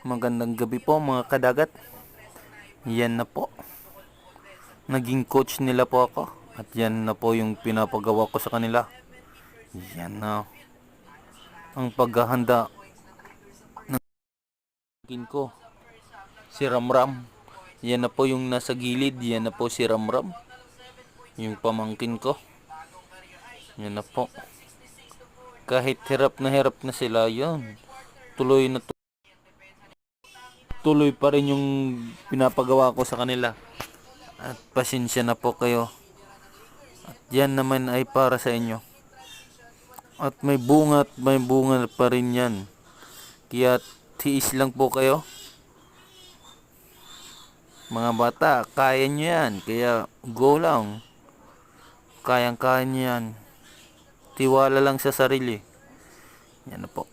Magandang gabi po mga kadagat. Yan na po. Naging coach nila po ako. At yan na po yung pinapagawa ko sa kanila. Yan na ang paghahanda ng pamangkin ko. Si Ramram. Yan na po yung nasa gilid. Yan na po si Ramram. Yung pamangkin ko. Yan na po. Kahit hirap na sila, yun. Tuloy na tuloy pa rin yung pinapagawa ko sa kanila. At pasensya na po kayo. At yan naman ay para sa inyo. At may bunga pa rin yan. Kaya tiis lang po kayo. Mga bata, kaya nyo yan. Kaya go lang. Kayang-kaya nyo yan. Tiwala lang sa sarili. Yan na po.